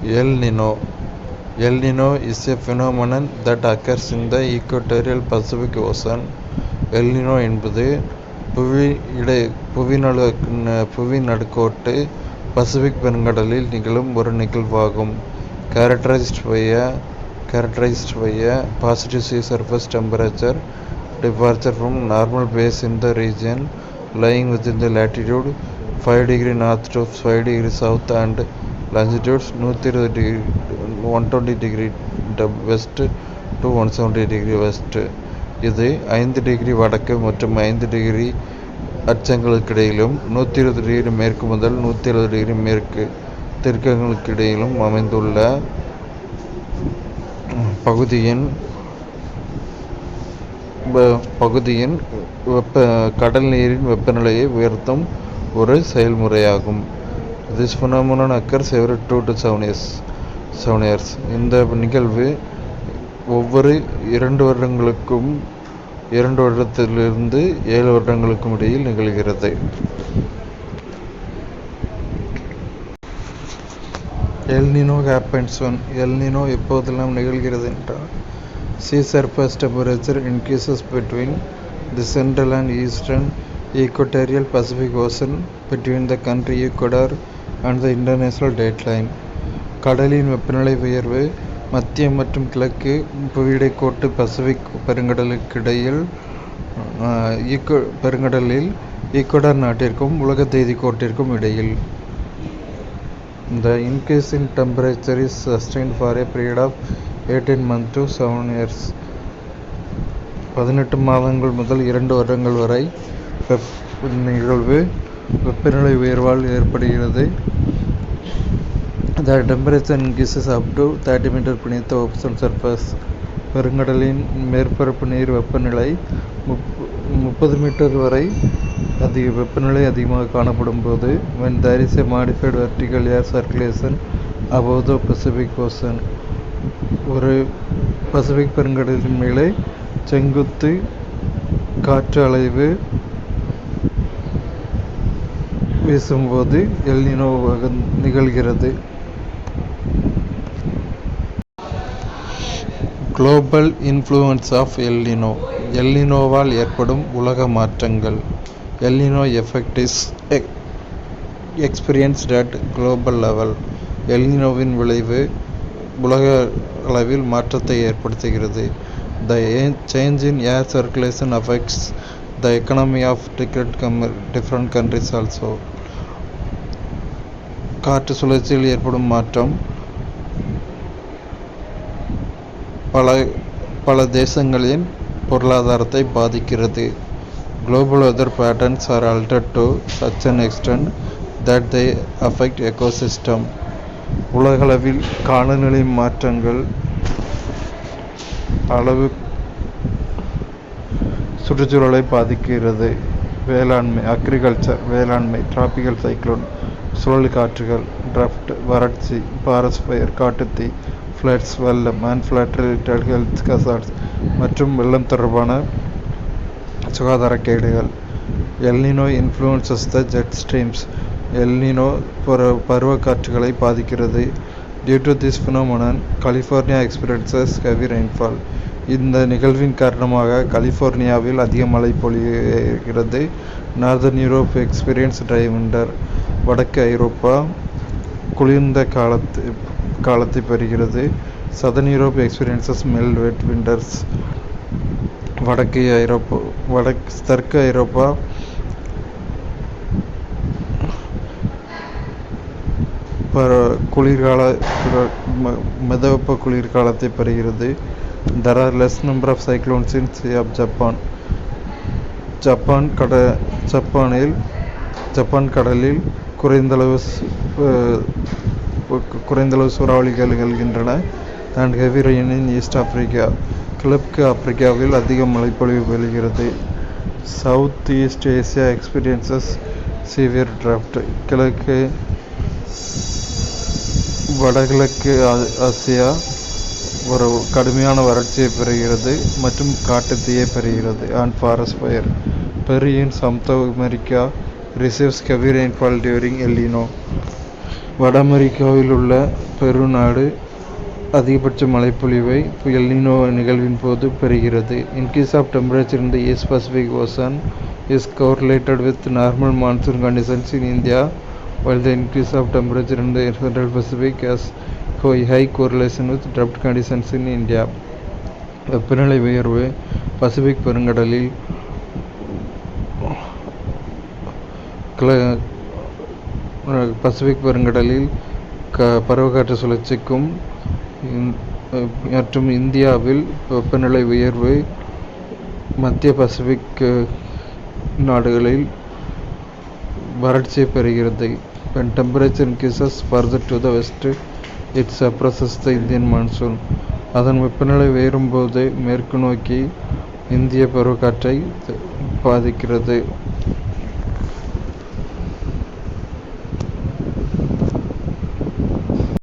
El Nino. El Nino is a phenomenon that occurs in the equatorial Pacific Ocean. El Nino என்பது புவி நடுக்கோட்டு Pacific பெருங்கடலில் நிகழும் ஒரு நிகழ்வாகும். characterized by a positive sea surface temperature departure from normal base in the region lying within the latitude 5 degree north to 5 degree south and longitudes 120 degree west to 170 degree west. இது 5 degree வடக்கு மற்றும் 5 degree அச்சங்களுக்கிடையிலும் 120 degree மேற்கு முதல் 170 degree மேற்கு தெற்கங்களுக்கிடையிலும் அமைந்துள்ள பகுதியின் கடல் நீரின் வெப்பநிலையை உயர்த்தும் ஒரு செயல்முறையாகும். This phenomenon occurs every 2 to 7 years. இந்த நிகழ்வு ஒவ்வொரு 2 வருடத்திலிருந்து 7 வருடங்களுக்கும் இடையில் நிகழ்கிறது. El Nino happens when El Nino எப்போதெல்லாம் நிகழ்கிறது என்றால் sea surface temperature increases between the central and eastern equatorial Pacific Ocean between the country Ecuador and the international dateline. கடலின் வெப்பநிலை உயர்வு மத்திய மற்றும் கிழக்கு புவியிடைக்கோட்டு பசிபிக் பெருங்கடலில் ஈக்குவடார் நாட்டிற்கும் உலக தேதி கோட்டிற்கும் இடையில். The increase in temperature is sustained for a period of 18 months to 7 years. 18 மாதங்கள் முதல் 2 வருடங்கள் வரை நிகழ்வு வெப்பநிலை உயர்வால் ஏற்படுகிறது. The temperature increases up to 30 meters beneath the ocean surface. பெருங்கடலின் மேற்பரப்பு நீர் வெப்பநிலை 30 மீட்டர் வரை வெப்பநிலை அதிகமாக காணப்படும் போது when there is a modified vertical air circulation above the Pacific Ocean. ஒரு பசிபிக் பெருங்கடலின் மேலே செங்குத்து காற்று அலைவு வீசும்போது எல் நினோ நிகழ்கிறது. Global influence of El Nino. El நினோவால் ஏற்படும் உலக மாற்றங்கள். El Nino effect is experienced at global level. El நினோவின் விளைவு உலக அளவில் மாற்றத்தை ஏற்படுத்துகிறது. The change in air circulation affects the economy of different countries also. காற்று சுழற்சியில் ஏற்படும் மாற்றம் பல தேசங்களின் பொருளாதாரத்தை பாதிக்கிறது. Global weather patterns are altered to such an extent that they affect ecosystem. உலகளவில் காலநிலை மாற்றங்கள் அளவு சுற்றுச்சூழலை பாதிக்கிறது. வேளாண்மை வேளாண்மை டிராபிக்கல் சைக்ளோன் சுழல் காற்றுகள், டிராஃப்ட் வறட்சி, ஃபாரஸ்ட் ஃபயர் காட்டுத்தீ, ஃப்ளட்ஸ் வெள்ளம், அன்ஃபில்டரேட்டட் ஹெல்த் ஹசார்ட்ஸ் மற்றும் வெள்ளம் தொடர்பான சுகாதாரக்கேடுகள். El Nino influences the jet streams. El Nino பருவக்காற்றுகளை பாதிக்கிறது. Due to this phenomenon California experiences heavy rainfall. இந்த நிகழ்வின் காரணமாக கலிஃபோர்னியாவில் அதிக மழை பொழிகிறது. Northern Europe experience dry winter. வடக்கு ஐரோப்பா குளிர்ந்த காலத்தை பெறுகிறது. Southern Europe experiences melt wet winters. தெற்கு ஐரோப்பா மிதவெப்ப குளிர்காலத்தை பெறுகிறது. There are less number of cyclones in Sea of Japan. Japan கடலில் குறைந்தளவு சூறாவளிகள் நிகழ்கின்றன. and heavy rain in East Africa. கிழக்கு ஆப்பிரிக்காவில் அதிக மழைப்பொழிவு பெறுகிறது. South east Asia experiences severe drought. வடகிழக்கு ஆசியா ஒரு கடுமையான வறட்சியை பெறுகிறது மற்றும் காட்டுத்தீயை பெறுகிறது. And forest fire. Peru in South America receives heavy rainfall during El Nino. வட அமெரிக்காவில் உள்ள பெரு நாடு அதிகபட்ச மழைப்பொழிவை எல் நீனோ நிகழ்வின் போது பெறுகிறது. Increase of temperature in the East Pacific Ocean is correlated with normal monsoon conditions in India, while the increase of temperature in the Central Pacific has high correlation with drought conditions in India. வெப்பநிலை உயர்வு Pacific பெருங்கடலில் பருவக்காற்று சுழற்சிக்கும் மற்றும் இந்தியாவில் வெப்பநிலை உயர்வு மத்திய Pacific நாடுகளில் வறட்சியை பெறுகிறது. When temperature increases further to the west, it suppresses the Indian monsoon. அதன் வெப்பநிலை உயரும்போது மேற்கு நோக்கி இந்திய பருவக்காற்றை பாதிக்கிறது.